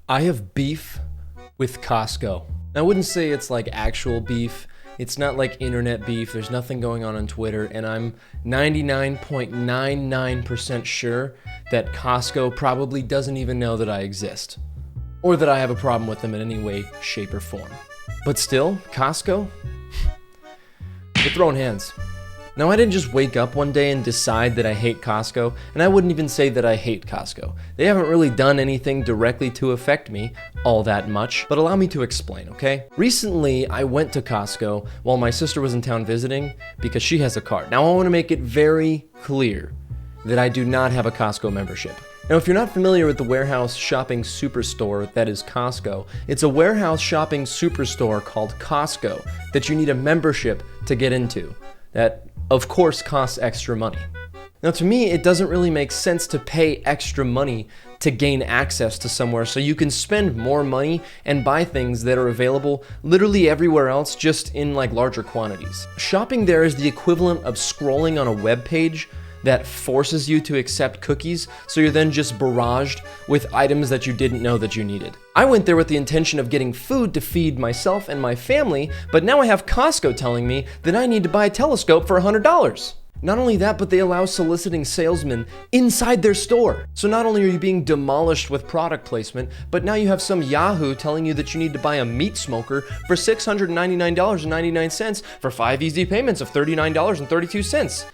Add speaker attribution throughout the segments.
Speaker 1: I have beef with Costco. I wouldn't say it's like actual beef. It's not like internet beef. There's nothing going on Twitter, and I'm 99.99% sure that Costco probably doesn't even know that I exist, or that I have a problem with them in any way, shape, or form. But still, Costco? They're throwing hands. Now, I didn't just wake up one day and decide that I hate Costco, and I wouldn't even say that I hate Costco. They haven't really done anything directly to affect me all that much, but allow me to explain, okay? Recently, I went to Costco while my sister was in town visiting because she has a card. Now, I want to make it very clear that I do not have a Costco membership. Now, if you're not familiar with the warehouse shopping superstore that is Costco, it's a warehouse shopping superstore called Costco that you need a membership to get into. That, of course, costs extra money. Now, to me, it doesn't really make sense to pay extra money to gain access to somewhere so you can spend more money and buy things that are available literally everywhere else, just in like larger quantities. Shopping there is the equivalent of scrolling on a web page that forces you to accept cookies, so you're then just barraged with items that you didn't know that you needed. I went there with the intention of getting food to feed myself and my family, but now I have Costco telling me that I need to buy a telescope for $100. Not only that, but they allow soliciting salesmen inside their store. So not only are you being demolished with product placement, but now you have some Yahoo telling you that you need to buy a meat smoker for $699.99 for 5 easy payments of $39.32.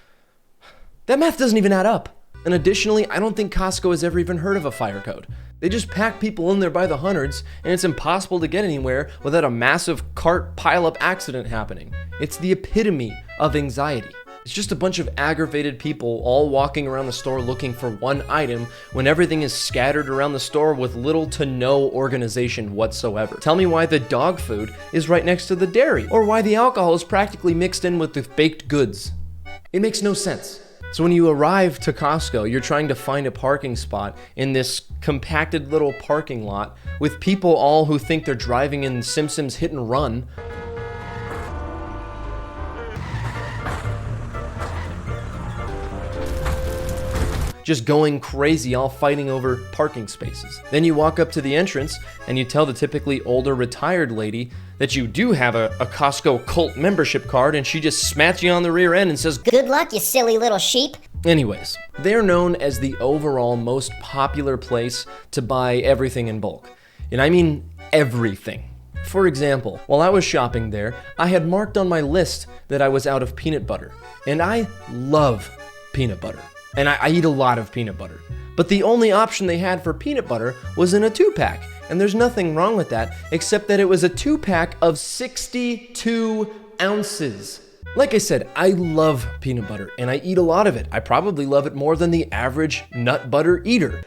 Speaker 1: That math doesn't even add up. And additionally, I don't think Costco has ever even heard of a fire code. They just pack people in there by the hundreds, and it's impossible to get anywhere without a massive cart pileup accident happening. It's the epitome of anxiety. It's just a bunch of aggravated people all walking around the store looking for one item when everything is scattered around the store with little to no organization whatsoever. Tell me why the dog food is right next to the dairy, or why the alcohol is practically mixed in with the baked goods. It makes no sense. So when you arrive to Costco, you're trying to find a parking spot in this compacted little parking lot with people all who think they're driving in Simpsons Hit and Run. Just going crazy, all fighting over parking spaces. Then you walk up to the entrance and you tell the typically older retired lady that you do have a Costco cult membership card, and she just smacks you on the rear end and says,
Speaker 2: "Good luck, you silly little sheep."
Speaker 1: Anyways, they're known as the overall most popular place to buy everything in bulk. And I mean everything. For example, while I was shopping there, I had marked on my list that I was out of peanut butter. And I love peanut butter. And I eat a lot of peanut butter. But the only option they had for peanut butter was in a 2-pack. And there's nothing wrong with that, except that it was a 2-pack of 62 ounces. Like I said, I love peanut butter, and I eat a lot of it. I probably love it more than the average nut butter eater.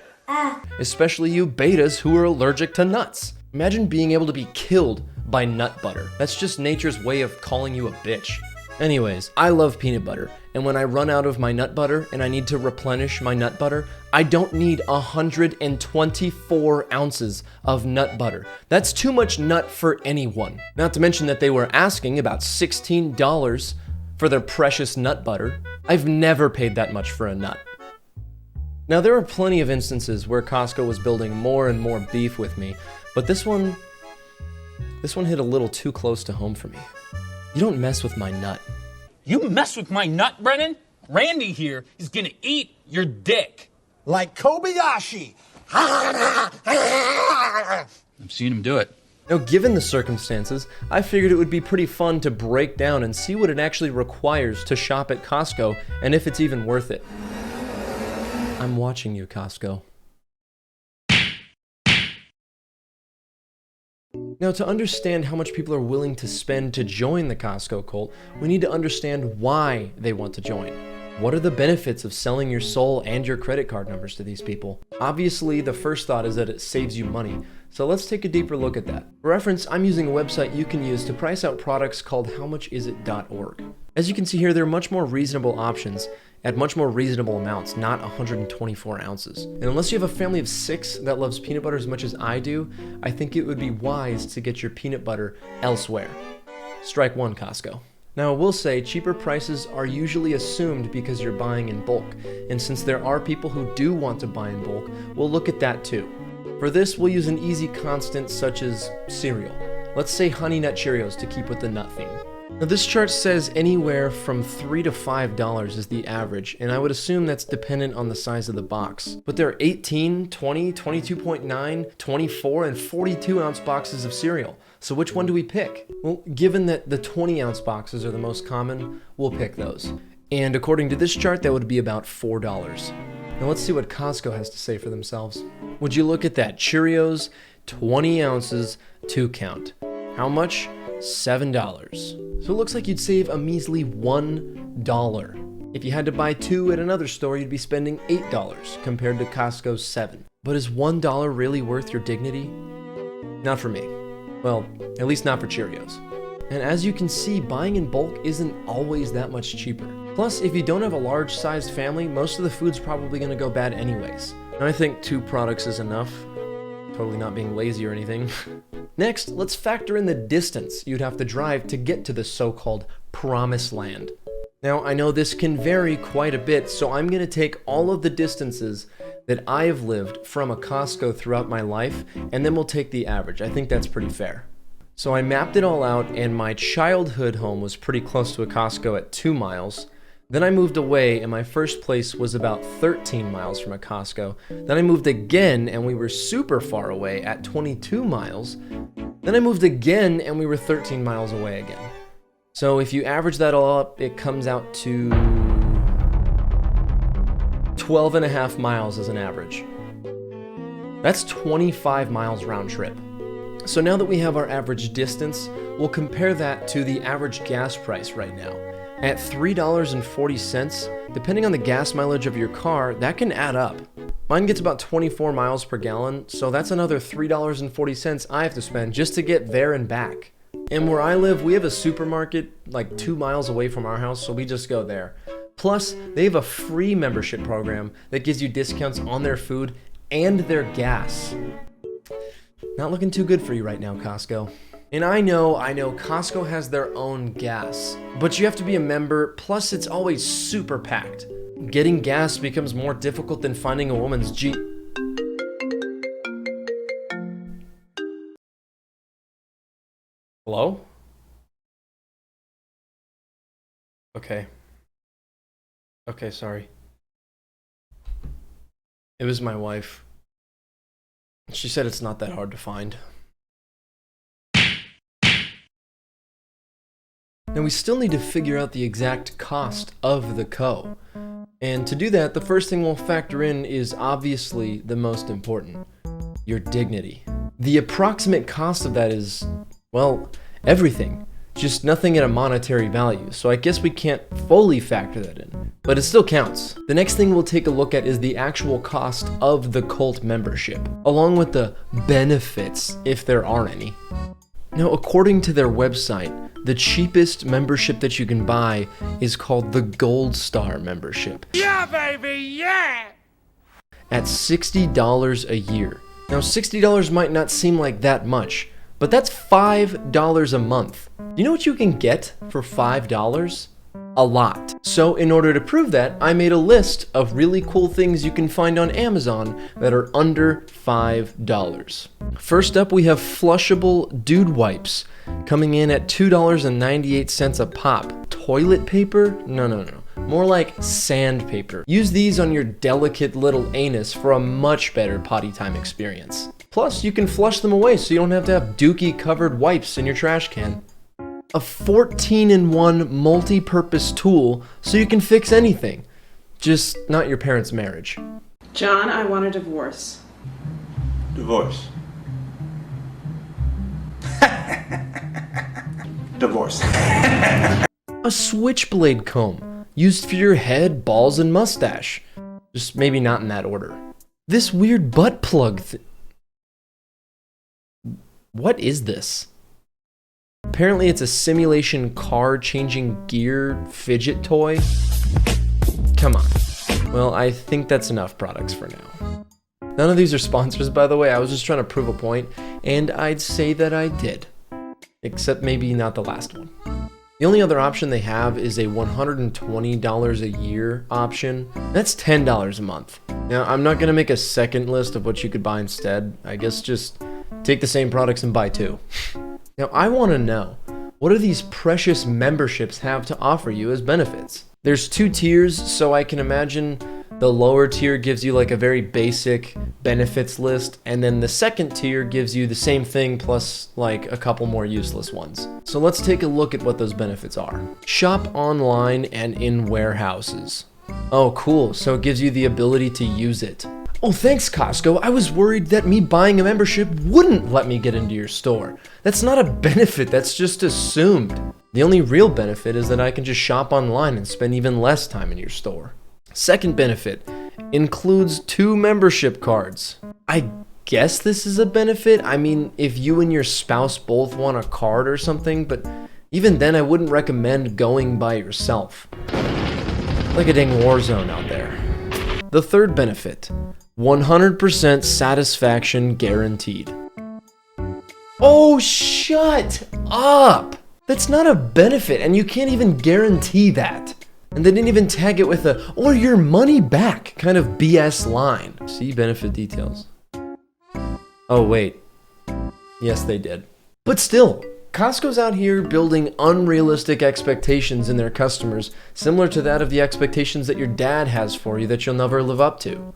Speaker 1: Especially you betas who are allergic to nuts. Imagine being able to be killed by nut butter. That's just nature's way of calling you a bitch. Anyways, I love peanut butter, and when I run out of my nut butter and I need to replenish my nut butter, I don't need 124 ounces of nut butter. That's too much nut for anyone. Not to mention that they were asking about $16 for their precious nut butter. I've never paid that much for a nut. Now, there are plenty of instances where Costco was building more and more beef with me, but this one hit a little too close to home for me. You don't mess with my nut.
Speaker 3: You mess with my nut, Brennan? Randy here is gonna eat your dick.
Speaker 4: Like Kobayashi.
Speaker 3: I've seen him do it.
Speaker 1: Now, given the circumstances, I figured it would be pretty fun to break down and see what it actually requires to shop at Costco and if it's even worth it. I'm watching you, Costco. Now, to understand how much people are willing to spend to join the Costco cult, we need to understand why they want to join. What are the benefits of selling your soul and your credit card numbers to these people? Obviously, the first thought is that it saves you money, so let's take a deeper look at that. For reference, I'm using a website you can use to price out products called howmuchisit.org. As you can see here, there are much more reasonable options at much more reasonable amounts, not 124 ounces. And unless you have a family of 6 that loves peanut butter as much as I do, I think it would be wise to get your peanut butter elsewhere. Strike one, Costco. Now, I will say cheaper prices are usually assumed because you're buying in bulk, and since there are people who do want to buy in bulk, we'll look at that too. For this, we'll use an easy constant such as cereal. Let's say Honey Nut Cheerios to keep with the nut theme. Now, this chart says anywhere from $3 to $5 is the average, and I would assume that's dependent on the size of the box. But there are 18, 20, 22.9, 24, and 42 ounce boxes of cereal. So which one do we pick? Well, given that the 20 ounce boxes are the most common, we'll pick those. And according to this chart, that would be about $4. Now let's see what Costco has to say for themselves. Would you look at that? Cheerios, 20 ounces, 2 count. How much? $7. So it looks like you'd save a measly $1. If you had to buy 2 at another store, you'd be spending $8 compared to Costco's $7. But is $1 really worth your dignity? Not for me. Well, at least not for Cheerios. And as you can see, buying in bulk isn't always that much cheaper. Plus, if you don't have a large-sized family, most of the food's probably going to go bad anyways. And I think 2 products is enough. Totally not being lazy or anything. Next, let's factor in the distance you'd have to drive to get to the so-called promised land. Now, I know this can vary quite a bit, so I'm going to take all of the distances that I've lived from a Costco throughout my life, and then we'll take the average. I think that's pretty fair. So I mapped it all out, and my childhood home was pretty close to a Costco at 2 miles. Then I moved away, and my first place was about 13 miles from a Costco. Then I moved again, and we were super far away at 22 miles. Then I moved again, and we were 13 miles away again. So if you average that all up, it comes out to 12 and a half miles as an average. That's 25 miles round trip. So now that we have our average distance, we'll compare that to the average gas price right now. At $3.40, depending on the gas mileage of your car, that can add up. Mine gets about 24 miles per gallon, so that's another $3.40 I have to spend just to get there and back. And where I live, we have a supermarket like 2 miles away from our house, so we just go there. Plus, they have a free membership program that gives you discounts on their food and their gas. Not looking too good for you right now, Costco. And I know Costco has their own gas, but you have to be a member, plus it's always super packed. Getting gas becomes more difficult than finding a woman's Hello? Okay, sorry. It was my wife. She said it's not that hard to find. Now we still need to figure out the exact cost of the co. And to do that, the first thing we'll factor in is obviously the most important, your dignity. The approximate cost of that is, well, everything. Just nothing at a monetary value, so I guess we can't fully factor that in, but it still counts. The next thing we'll take a look at is the actual cost of the cult membership, along with the benefits, if there are any. Now, according to their website, the cheapest membership that you can buy is called the Gold Star membership.
Speaker 3: Yeah, baby, yeah!
Speaker 1: At $60 a year. Now, $60 might not seem like that much, but that's $5 a month. You know what you can get for $5? A lot. So in order to prove that, I made a list of really cool things you can find on Amazon that are under $5. First up, we have Flushable Dude Wipes, coming in at $2.98 a pop. Toilet paper? No. More like sandpaper. Use these on your delicate little anus for a much better potty time experience. Plus, you can flush them away so you don't have to have dookie covered wipes in your trash can. A 14-in-1 multi-purpose tool so you can fix anything. Just not your parents' marriage.
Speaker 5: John, I want a divorce.
Speaker 4: Divorce. Divorce.
Speaker 1: A switchblade comb, used for your head, balls, and mustache. Just maybe not in that order. This weird butt plug What is this? Apparently it's a simulation car changing gear fidget toy. Come on. Well, I think that's enough products for now. None of these are sponsors, by the way. I was just trying to prove a point, and I'd say that I did. Except maybe not the last one. The only other option they have is a $120 a year option. That's $10 a month. Now, I'm not gonna make a second list of what you could buy instead. I guess just take the same products and buy two. Now, I wanna know, what do these precious memberships have to offer you as benefits? There's 2 tiers, so I can imagine the lower tier gives you like a very basic benefits list, and then the second tier gives you the same thing plus like a couple more useless ones. So let's take a look at what those benefits are. Shop online and in warehouses. Oh, cool, so it gives you the ability to use it. Oh, thanks, Costco. I was worried that me buying a membership wouldn't let me get into your store. That's not a benefit, that's just assumed. The only real benefit is that I can just shop online and spend even less time in your store. Second benefit includes 2 membership cards. I guess this is a benefit. I mean, if you and your spouse both want a card or something, but even then I wouldn't recommend going by yourself. Like a dang war zone out there. The third benefit, 100% satisfaction guaranteed. Oh, shut up! That's not a benefit, and you can't even guarantee that. And they didn't even tag it with a, or your money back kind of BS line. See benefit details. Oh, wait. Yes, they did. But still, Costco's out here building unrealistic expectations in their customers, similar to that of the expectations that your dad has for you that you'll never live up to.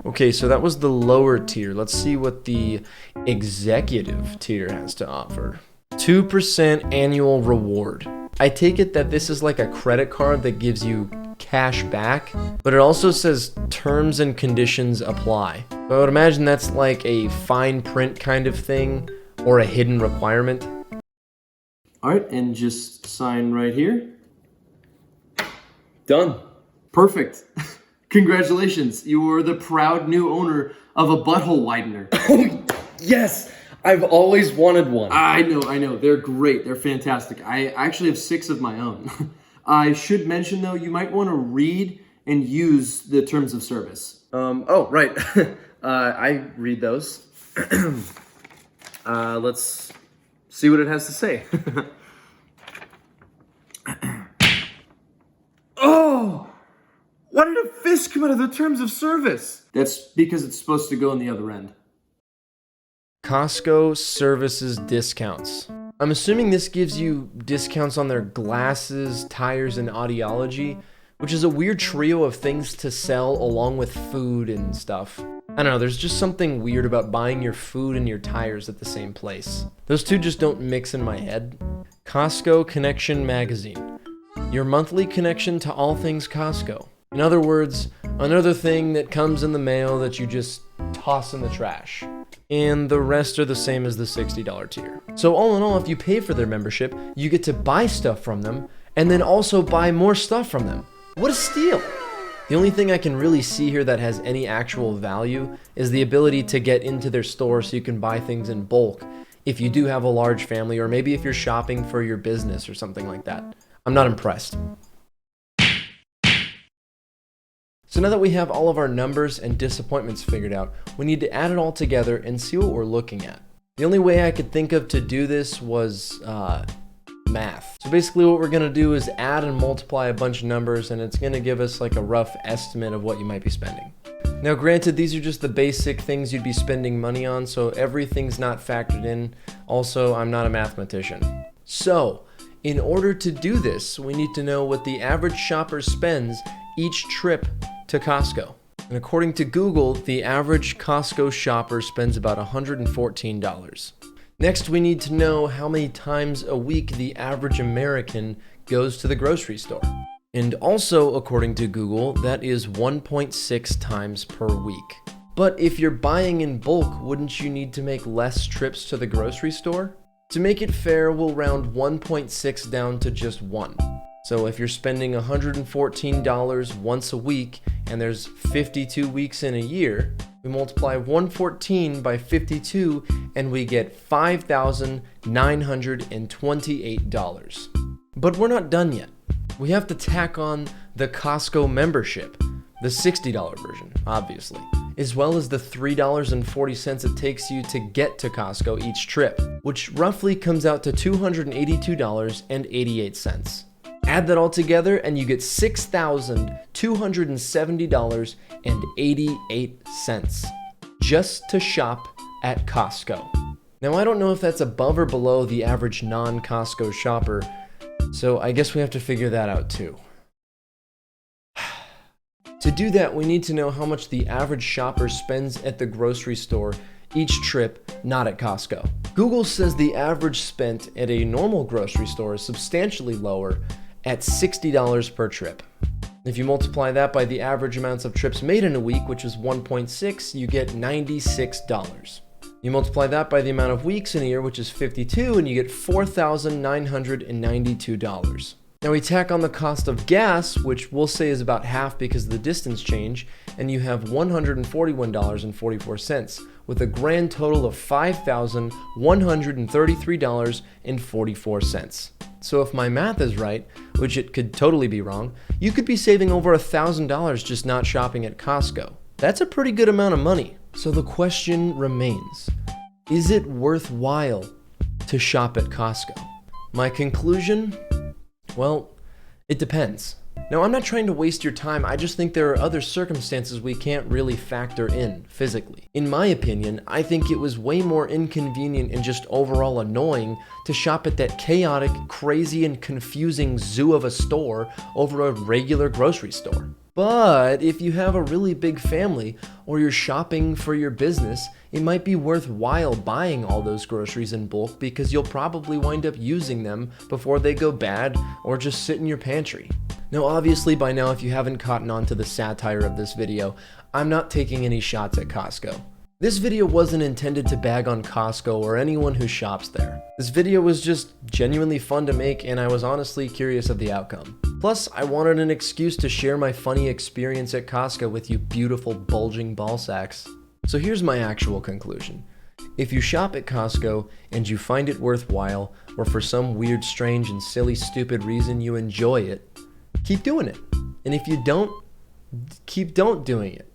Speaker 1: Okay, so that was the lower tier. Let's see what the executive tier has to offer. 2% annual reward. I take it that this is like a credit card that gives you cash back, but it also says terms and conditions apply. So I would imagine that's like a fine print kind of thing or a hidden requirement. All right, and just sign right here. Done. Perfect. Congratulations, you are the proud new owner of a butthole widener. Oh, yes! I've always wanted one. I know. They're great. They're fantastic. I actually have 6 of my own. I should mention, though, you might want to read and use the terms of service. Oh, right. I read those. Let's see what it has to say. Oh! Why did a fist come out of the terms of service? That's because it's supposed to go on the other end. Costco services discounts. I'm assuming this gives you discounts on their glasses, tires, and audiology, which is a weird trio of things to sell along with food and stuff. I don't know, there's just something weird about buying your food and your tires at the same place. Those two just don't mix in my head. Costco Connection Magazine. Your monthly connection to all things Costco. In other words, another thing that comes in the mail that you just toss in the trash. And the rest are the same as the $60 tier. So all in all, if you pay for their membership, you get to buy stuff from them and then also buy more stuff from them. What a steal! The only thing I can really see here that has any actual value is the ability to get into their store so you can buy things in bulk if you do have a large family, or maybe if you're shopping for your business or something like that. I'm not impressed. So now that we have all of our numbers and disappointments figured out, we need to add it all together and see what we're looking at. The only way I could think of to do this was math. So basically what we're gonna do is add and multiply a bunch of numbers, and it's gonna give us like a rough estimate of what you might be spending. Now granted, these are just the basic things you'd be spending money on, so everything's not factored in. Also, I'm not a mathematician. So, in order to do this, we need to know what the average shopper spends each trip to Costco. And according to Google, the average Costco shopper spends about $114. Next, we need to know how many times a week the average American goes to the grocery store. And also, according to Google, that is 1.6 times per week. But if you're buying in bulk, wouldn't you need to make less trips to the grocery store? To make it fair, we'll round 1.6 down to just 1. So if you're spending $114 once a week, and there's 52 weeks in a year, we multiply 114 by 52, and we get $5,928. But we're not done yet. We have to tack on the Costco membership, the $60 version, obviously. as well as the $3.40 it takes you to get to Costco each trip, which roughly comes out to $282.88. Add that all together and you get $6,270.88 just to shop at Costco. Now, I don't know if that's above or below the average non-Costco shopper, so I guess we have to figure that out too. To do that, we need to know how much the average shopper spends at the grocery store each trip, not at Costco. Google says the average spent at a normal grocery store is substantially lower at $60 per trip. If you multiply that by the average amounts of trips made in a week, which is 1.6, you get $96. You multiply that by the amount of weeks in a year, which is 52, and you get $4,992. Now we tack on the cost of gas, which we'll say is about half because of the distance change, and you have $141.44, with a grand total of $5,133.44. So if my math is right, which it could totally be wrong, you could be saving over $1,000 just not shopping at Costco. That's a pretty good amount of money. So the question remains, is it worthwhile to shop at Costco? My conclusion? Well, it depends. Now, I'm not trying to waste your time, I just think there are other circumstances we can't really factor in physically. In my opinion, I think it was way more inconvenient and just overall annoying to shop at that chaotic, crazy, and confusing zoo of a store over a regular grocery store. But if you have a really big family or you're shopping for your business, it might be worthwhile buying all those groceries in bulk because you'll probably wind up using them before they go bad or just sit in your pantry. Now, obviously by now, if you haven't caught on to the satire of this video, I'm not taking any shots at Costco. This video wasn't intended to bag on Costco or anyone who shops there. This video was just genuinely fun to make, and I was honestly curious of the outcome. Plus, I wanted an excuse to share my funny experience at Costco with you beautiful bulging ball sacks. So here's my actual conclusion. If you shop at Costco and you find it worthwhile, or for some weird, strange, and silly, stupid reason you enjoy it, keep doing it. And if you don't doing it.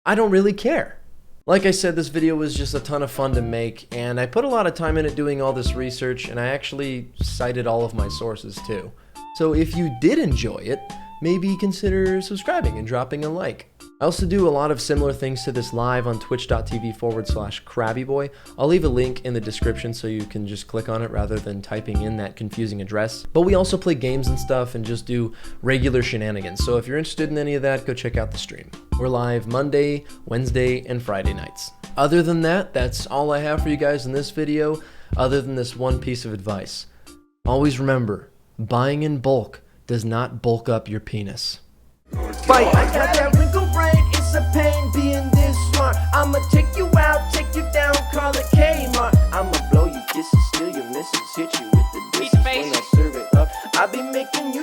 Speaker 1: I don't really care. Like I said, this video was just a ton of fun to make, and I put a lot of time into doing all this research, and I actually cited all of my sources too. So if you did enjoy it, maybe consider subscribing and dropping a like. I also do a lot of similar things to this live on twitch.tv/crabbyboy. I'll leave a link in the description so you can just click on it rather than typing in that confusing address. But we also play games and stuff and just do regular shenanigans. So if you're interested in any of that, go check out the stream. We're live Monday, Wednesday, and Friday nights. Other than that, that's all I have for you guys in this video, other than this one piece of advice. Always remember, buying in bulk does not bulk up your penis.
Speaker 6: Fight. I got that wrinkle brain, it's a pain being this smart. I'ma take you out, take you down, call it Kmart. I'ma blow you kisses, steal your misses, hit you with the dishes when I serve it up. I be making you